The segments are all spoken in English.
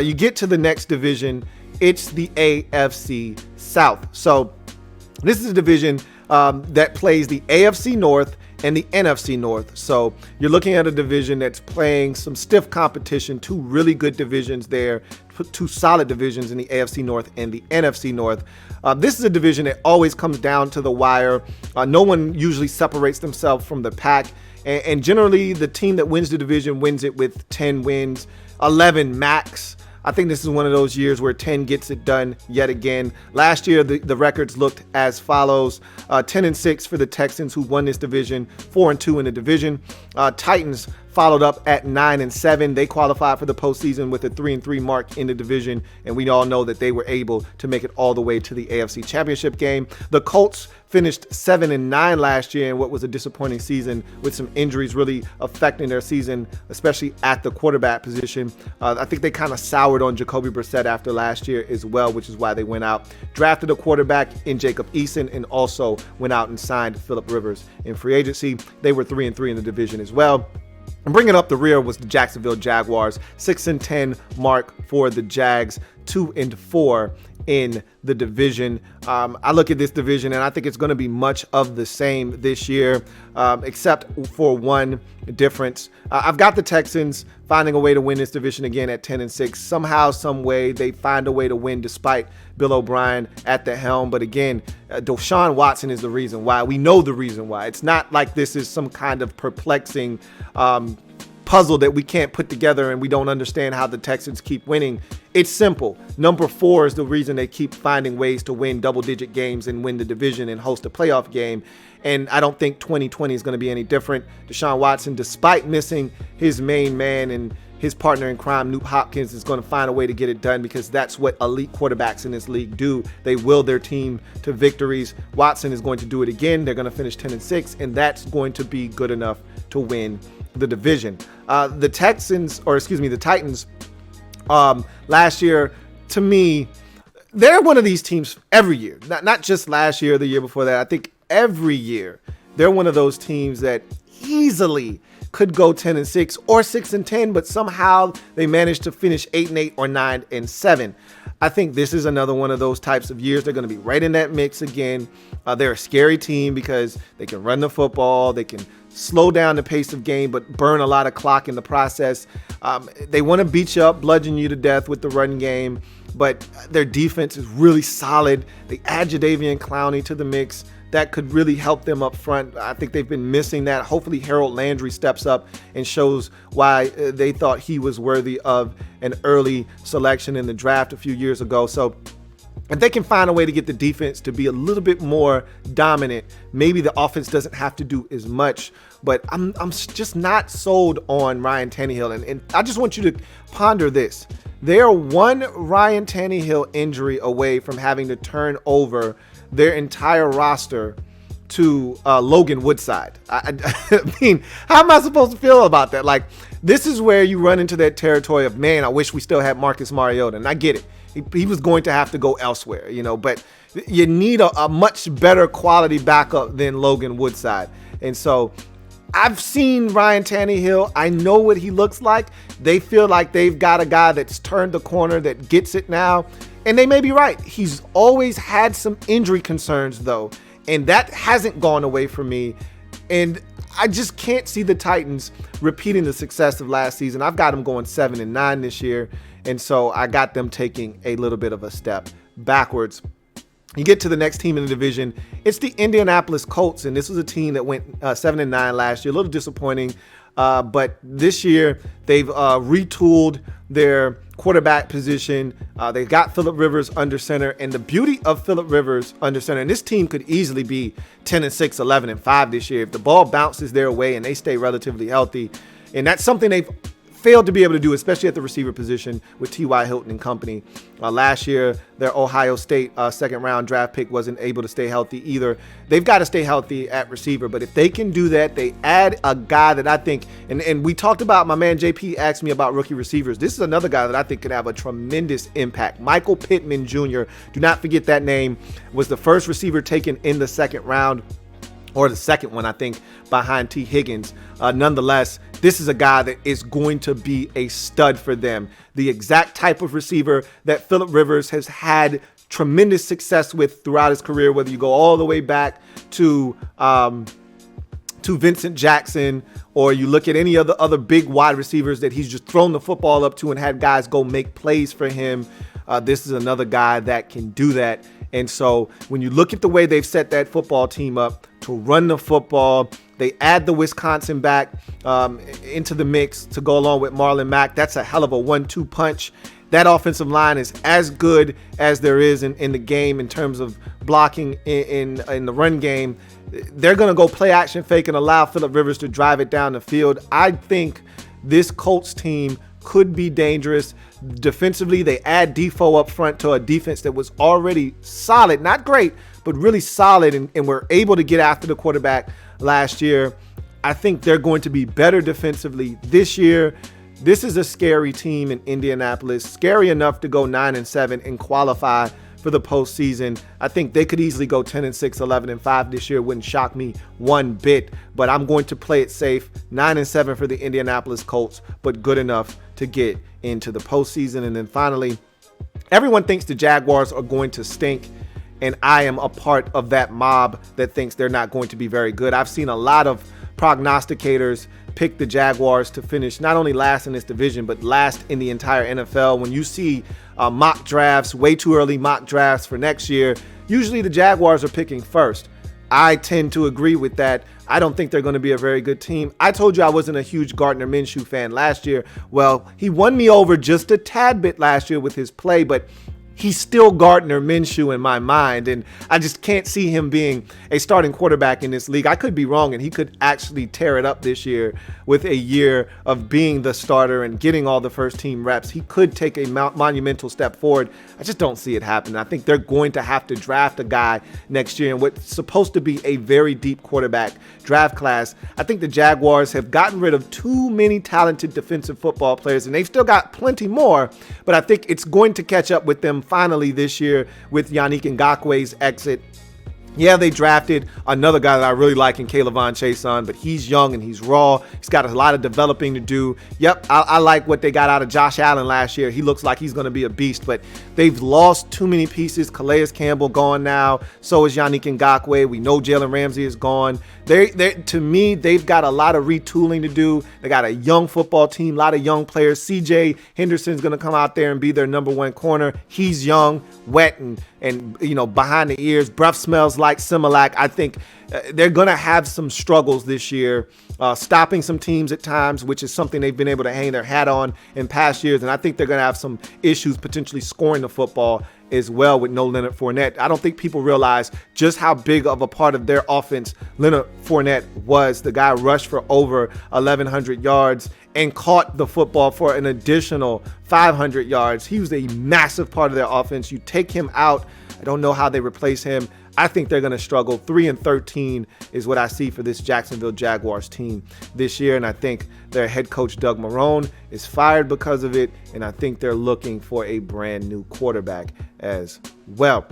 You get to the next division, it's the AFC South. So this is a division that plays the AFC North and the NFC North. So you're looking at a division that's playing some stiff competition, two really good divisions there, two solid divisions in the AFC North and the NFC North. This is a division that always comes down to the wire. No one usually separates themselves from the pack. And generally, the team that wins the division wins it with 10 wins, 11 max. I think this is one of those years where 10 gets it done yet again. Last year, the records looked as follows. 10-6 for the Texans, who won this division, 4-2 in the division. Titans followed up at 9-7. They qualified for the postseason with a 3-3 mark in the division, and we all know that they were able to make it all the way to the AFC Championship game. The Colts finished 7-9 last year in what was a disappointing season, with some injuries really affecting their season, especially at the quarterback position. I think they kind of soured on Jacoby Brissett after last year as well, which is why they went out, drafted a quarterback in Jacob Eason, and also went out and signed Phillip Rivers in free agency. They were 3-3 in the division as well. And bringing up the rear was the Jacksonville Jaguars, 6-10 mark for the Jags, 2-4 in the division. I look at this division and I think it's going to be much of the same this year, except for one difference. I've got the Texans finding a way to win this division again at 10-6. Somehow, some way, they find a way to win despite Bill O'Brien at the helm. But again, Deshaun Watson is the reason why. We know the reason why. It's not like this is some kind of perplexing puzzle that we can't put together and we don't understand how the Texans keep winning. It's simple. Number 4 is the reason they keep finding ways to win double-digit games and win the division and host a playoff game. And I don't think 2020 is going to be any different. Deshaun Watson, despite missing his main man and his partner in crime, Nuke Hopkins, is going to find a way to get it done, because that's what elite quarterbacks in this league do. They will their team to victories. Watson is going to do it again. They're going to finish 10-6, and that's going to be good enough to win the division. The Titans, last year, to me, they're one of these teams every year. Not just last year or the year before that. I think every year they're one of those teams that easily could go 10-6 or 6-10, but somehow they managed to finish 8-8 or 9-7. I think this is another one of those types of years. They're going to be right in that mix again. They're a scary team because they can run the football, they can slow down the pace of game, but burn a lot of clock in the process. They want to beat you up, bludgeon you to death with the run game, but their defense is really solid. They add Jadeveon Clowney to the mix. That could really help them up front. I think they've been missing that. Hopefully Harold Landry steps up and shows why they thought he was worthy of an early selection in the draft a few years ago. So if they can find a way to get the defense to be a little bit more dominant, maybe the offense doesn't have to do as much. But I'm just not sold on Ryan Tannehill. And I just want you to ponder this. They're one Ryan Tannehill injury away from having to turn over their entire roster to Logan Woodside. I mean, how am I supposed to feel about that? Like, this is where you run into that territory of, man, I wish we still had Marcus Mariota. And I get it. He was going to have to go elsewhere, but you need a much better quality backup than Logan Woodside. And so I've seen Ryan Tannehill. I know what he looks like. They feel like they've got a guy that's turned the corner, that gets it now. And they may be right. He's always had some injury concerns, though, and that hasn't gone away from me. And I just can't see the Titans repeating the success of last season. I've got them going 7-9 this year, and so I got them taking a little bit of a step backwards. You get to the next team in the division. It's the Indianapolis Colts, and this was a team that went 7-9 last year. A little disappointing, but this year they've retooled their quarterback position. They got Phillip Rivers under center, and the beauty of Phillip Rivers under center, and this team could easily be 10-6, 11-5 this year if the ball bounces their way and they stay relatively healthy. And that's something they've failed to be able to do, especially at the receiver position with T.Y. Hilton and company. Last year, their Ohio State second-round draft pick wasn't able to stay healthy either. They've got to stay healthy at receiver, but if they can do that, they add a guy that I think, and we talked about, my man JP asked me about rookie receivers. This is another guy that I think could have a tremendous impact. Michael Pittman Jr., do not forget that name, was the first receiver taken in the second round. or the second one, I think, behind T. Higgins. Nonetheless, this is a guy that is going to be a stud for them. The exact type of receiver that Phillip Rivers has had tremendous success with throughout his career, whether you go all the way back to Vincent Jackson, or you look at any other big wide receivers that he's just thrown the football up to and had guys go make plays for him. This is another guy that can do that. And so when you look at the way they've set that football team up to run the football, they add the Wisconsin back into the mix to go along with Marlon Mack. That's a hell of a 1-2 punch. That offensive line is as good as there is in the game in terms of blocking in the run game. They're going to go play action fake and allow Phillip Rivers to drive it down the field. I think this Colts team could be dangerous. Defensively, they add Defoe up front to a defense that was already solid, not great, but really solid, and were able to get after the quarterback last year. I think they're going to be better defensively this year. This is a scary team in Indianapolis, scary enough to go 9-7 and qualify for the postseason. I think they could easily go 10-6, 11-5 this year. Wouldn't shock me one bit, but I'm going to play it safe. 9-7 for the Indianapolis Colts, but good enough to get into the postseason. And then finally, everyone thinks the Jaguars are going to stink, and I am a part of that mob that thinks they're not going to be very good. I've seen a lot of prognosticators pick the Jaguars to finish not only last in this division, but last in the entire NFL. When you see mock drafts, way too early mock drafts for next year, usually the Jaguars are picking first. I tend to agree with that. I don't think they're going to be a very good team. I told you I wasn't a huge Gardner Minshew fan last year. Well, he won me over just a tad bit last year with his play, but he's still Gardner Minshew in my mind, and I just can't see him being a starting quarterback in this league. I could be wrong, and he could actually tear it up this year with a year of being the starter and getting all the first-team reps. He could take a monumental step forward. I just don't see it happening. I think they're going to have to draft a guy next year in what's supposed to be a very deep quarterback draft class. I think the Jaguars have gotten rid of too many talented defensive football players, and they've still got plenty more, but I think it's going to catch up with them finally this year with Yannick Ngakwe's exit. Yeah, they drafted another guy that I really like in Kayvon Chason, but he's young and he's raw. He's got a lot of developing to do. Yep, I like what they got out of Josh Allen last year. He looks like he's going to be a beast, but they've lost too many pieces. Calais Campbell gone now. So is Yannick Ngakwe. We know Jalen Ramsey is gone. To me, they've got a lot of retooling to do. They got a young football team, a lot of young players. CJ Henderson's going to come out there and be their number one corner. He's young, wet, and behind the ears. Breath smells like Similac. I think they're going to have some struggles this year, stopping some teams at times, which is something they've been able to hang their hat on in past years. And I think they're going to have some issues potentially scoring the football as well with no Leonard Fournette. I don't think people realize just how big of a part of their offense Leonard Fournette was. The guy rushed for over 1,100 yards and caught the football for an additional 500 yards. He was a massive part of their offense. You take him out, I don't know how they replace him. I think they're going to struggle. 3-13 is what I see for this Jacksonville Jaguars team this year, and I think their head coach Doug Marrone is fired because of it, and I think they're looking for a brand new quarterback as well.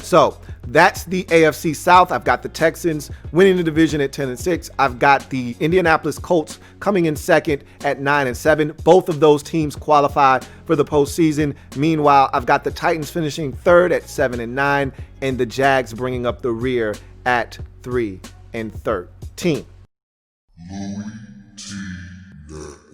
So that's the AFC South. I've got the Texans winning the division at 10-6. I've got the Indianapolis Colts coming in second at 9-7. Both of those teams qualify for the postseason. Meanwhile, I've got the Titans finishing third at 7-9, and the Jags bringing up the rear at 3-13. LouieTeeNetwork.